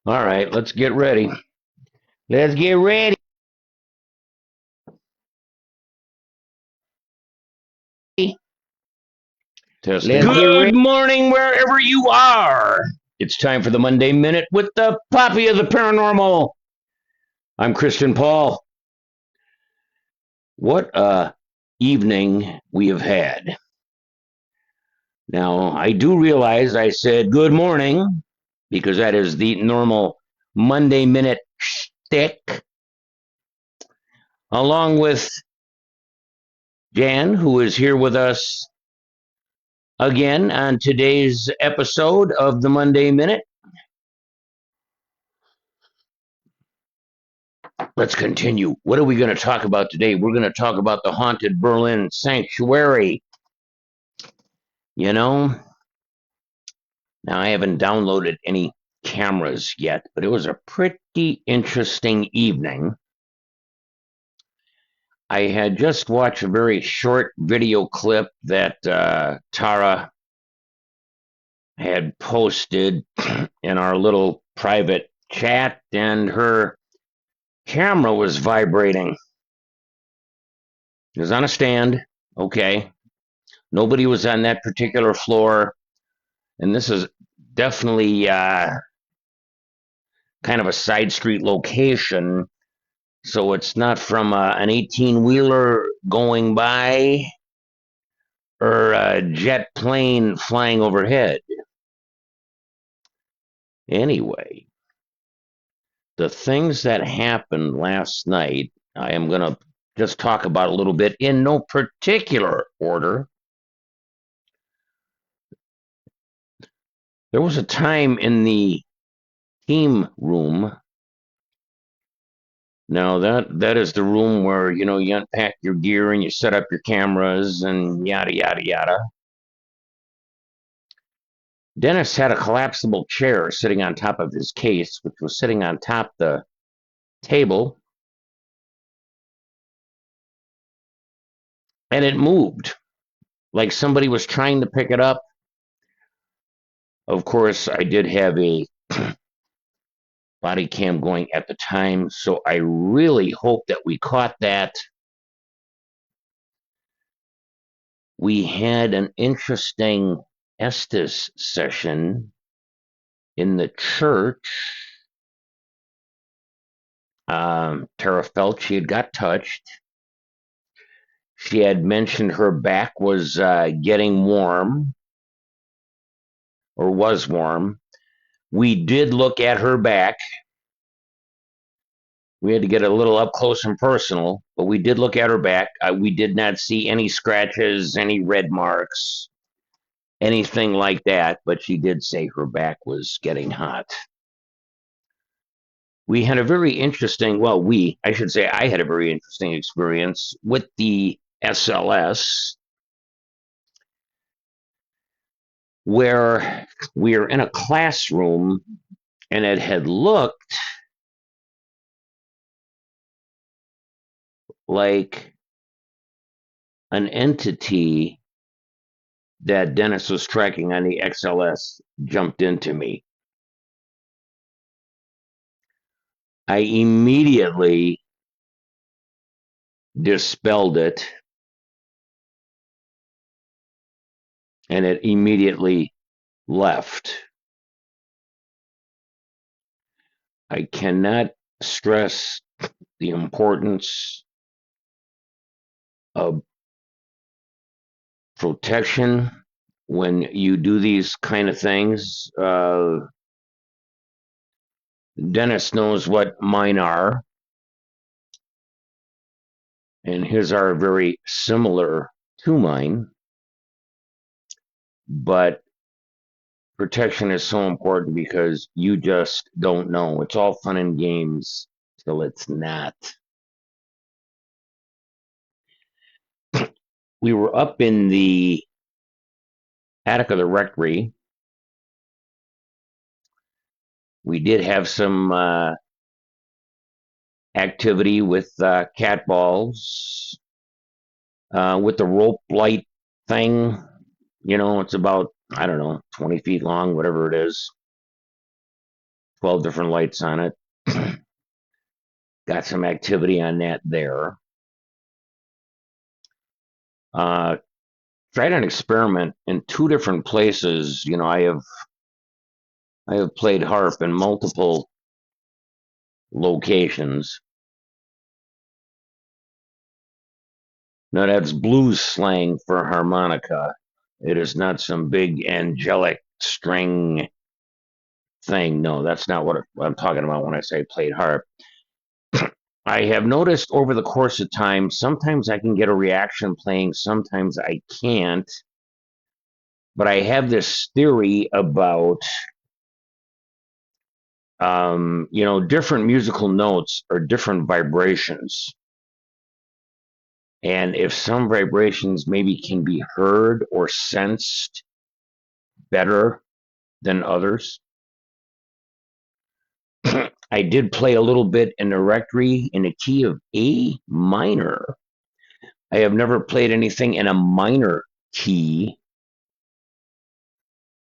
All right, let's get ready. Let's get ready. Testing. Good morning, wherever you are. It's time for the Monday Minute with the Poppy of the Paranormal. I'm Christian Paul. What a evening we have had. Now, I do realize I said good morning because that is the normal Monday Minute shtick, along with Jan, who is here with us again on today's episode of the Monday Minute. Let's continue. What are we going to talk about today? We're going to talk about the haunted Berlin sanctuary. You know, now I haven't downloaded any cameras yet, but it was a pretty interesting evening. I had just watched a very short video clip that Tara had posted in our little private chat, and her camera was vibrating. It was on a stand. Okay. Nobody was on that particular floor. And this is definitely kind of a side street location. So it's not from an 18-wheeler going by or a jet plane flying overhead. Anyway, the things that happened last night, I am going to just talk about a little bit in no particular order. There was a time in the team room. Now that is the room where you unpack your gear and you set up your cameras and yada yada yada. Dennis had a collapsible chair sitting on top of his case, which was sitting on top the table, and it moved like somebody was trying to pick it up. Of course, I did have a body cam going at the time, so I really hope that we caught that. We had an interesting Estes session in the church. Tara felt she had got touched. She had mentioned her back was getting warm, or was warm. We did look at her back. We had to get a little up close and personal, but we did look at her back. We did not see any scratches, any red marks, anything like that, but she did say her back was getting hot. We had a very interesting, I should say I had a very interesting experience with the SLS, where we are in a classroom and it had looked like an entity that Dennis was tracking on the XLS jumped into me. I immediately dispelled it, and it immediately left. I cannot stress the importance of protection when you do these kind of things. Dennis knows what mine are, and his are very similar to mine, but protection is so important because you just don't know. It's all fun and games till it's not. We were up in the attic of the rectory. We did have some activity with cat balls, with the rope light thing. It's about, I don't know, 20 feet long, whatever it is. 12 different lights on it. Got some activity on that there. Uh, Tried an experiment in two different places. I have played harp in multiple locations. Now that's blues slang for harmonica. It is not some big angelic string thing. No, that's not what I'm talking about when I say played harp. I have noticed over the course of time, sometimes I can get a reaction playing, sometimes I can't. But I have this theory about, different musical notes are different vibrations. And if some vibrations maybe can be heard or sensed better than others, I did play a little bit in the rectory in a key of A minor. I have never played anything in a minor key,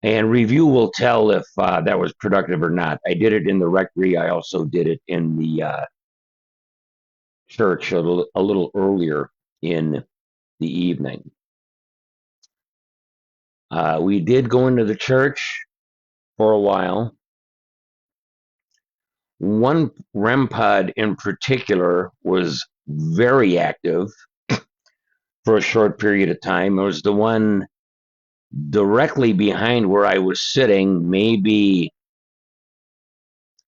and review will tell if that was productive or not. I did it in the rectory. I also did it in the church a little earlier in the evening. We did go into the church for a while. One REM pod in particular was very active for a short period of time. It was the one directly behind where I was sitting, maybe,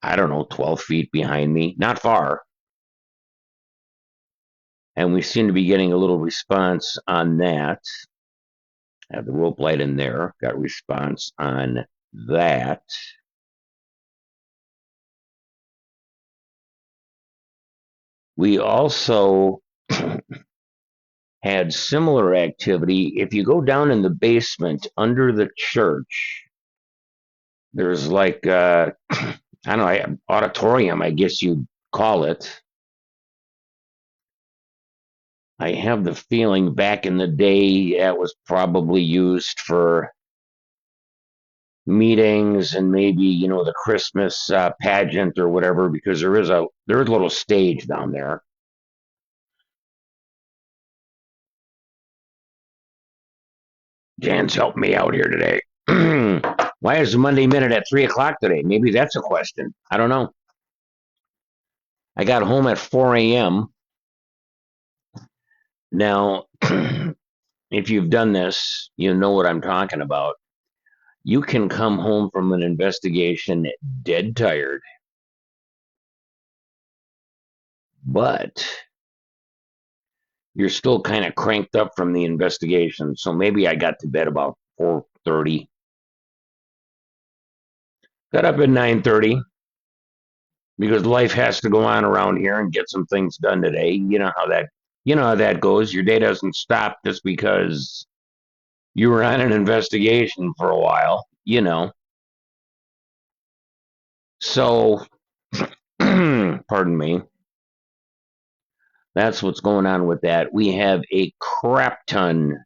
I don't know, 12 feet behind me, not far. And we seem to be getting a little response on that. I have the rope light in there, got response on that. We also had similar activity. If you go down in the basement under the church, there's like, I don't know, auditorium, I guess you'd call it. I have the feeling back in the day that was probably used for meetings and maybe, the Christmas pageant or whatever, because there's a little stage down there. Jan's helped me out here today. Why is the Monday Minute at 3 o'clock today? Maybe that's a question. I don't know. I got home at 4 a.m. Now, if you've done this, you know what I'm talking about. You can come home from an investigation dead tired, but you're still kind of cranked up from the investigation. So maybe I got to bed about 4:30. Got up at 9:30 because life has to go on around here and get some things done today. You know how that goes. Your day doesn't stop just because you were on an investigation for a while, So, pardon me. That's what's going on with that. We have a crap ton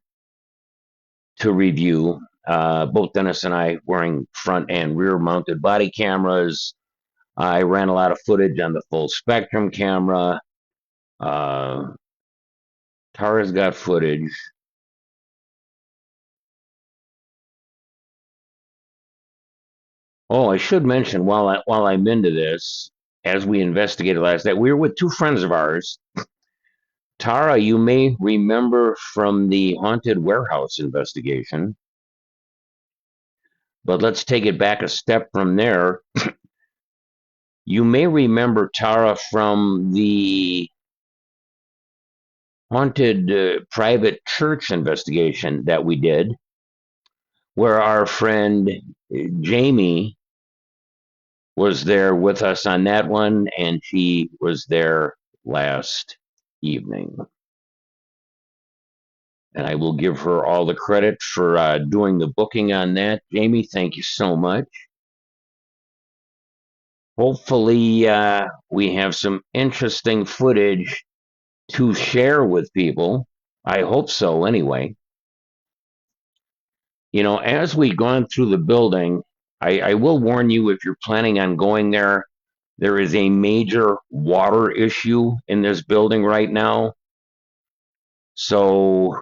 to review. Both Dennis and I wearing front and rear mounted body cameras. I ran a lot of footage on the full spectrum camera. Tara's got footage. Oh, I should mention while I'm into this, as we investigated last night, we were with two friends of ours. Tara, you may remember from the haunted warehouse investigation, but let's take it back a step from there. You may remember Tara from the haunted private church investigation that we did, where our friend Jamie was there with us on that one, and she was there last evening. And I will give her all the credit for doing the booking on that. Jamie, thank you so much. Hopefully, we have some interesting footage to share with people. I hope so, anyway. As we gone through the building, I will warn you, if you're planning on going there, there is a major water issue in this building right now. So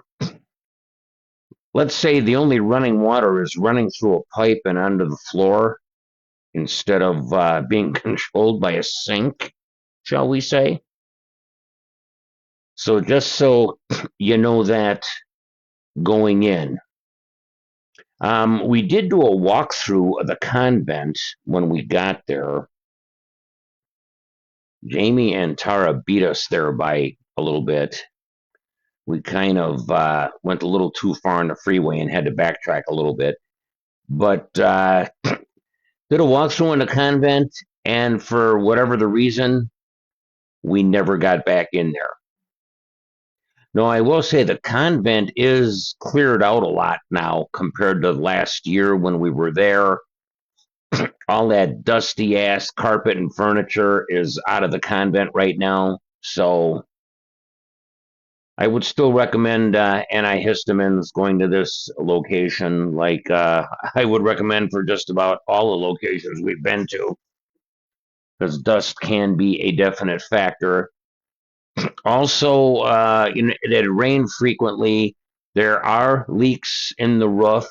let's say the only running water is running through a pipe and onto the floor instead of being controlled by a sink, shall we say. So just so you know that going in. We did do a walkthrough of the convent when we got there. Jamie and Tara beat us there by a little bit. We kind of went a little too far on the freeway and had to backtrack a little bit. But did a walkthrough in the convent, and for whatever the reason, we never got back in there. No, I will say the convent is cleared out a lot now compared to last year when we were there. All that dusty ass carpet and furniture is out of the convent right now. So I would still recommend antihistamines going to this location, like I would recommend for just about all the locations we've been to, because dust can be a definite factor. Also, it had rained frequently. There are leaks in the roof.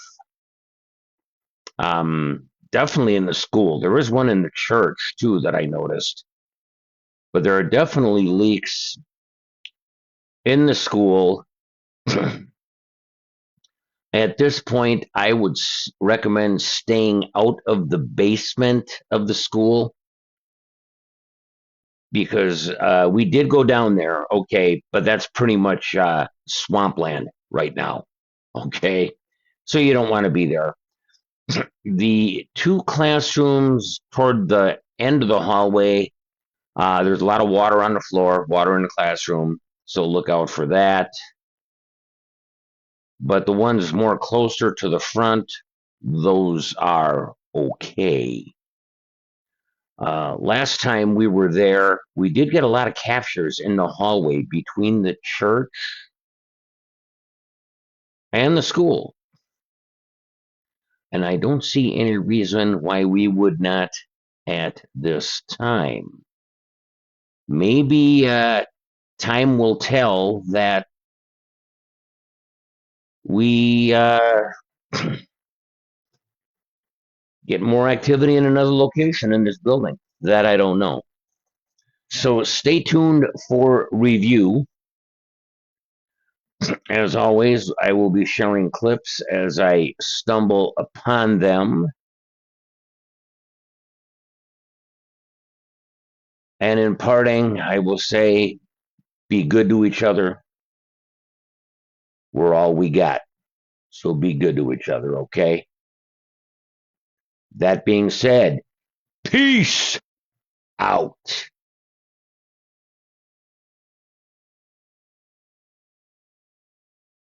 Definitely in the school. There is one in the church too that I noticed. But there are definitely leaks in the school. At this point, I would recommend staying out of the basement of the school because we did go down there, okay, but that's pretty much swampland right now, okay? So you don't want to be there. The two classrooms toward the end of the hallway, there's a lot of water on the floor, water in the classroom, so look out for that. But the ones more closer to the front, those are okay. Last time we were there, we did get a lot of captures in the hallway between the church and the school. And I don't see any reason why we would not at this time. Maybe time will tell that we get more activity in another location in this building. That I don't know. So stay tuned for review. As always, I will be sharing clips as I stumble upon them. And in parting, I will say, be good to each other. We're all we got. So be good to each other, okay? That being said, peace out.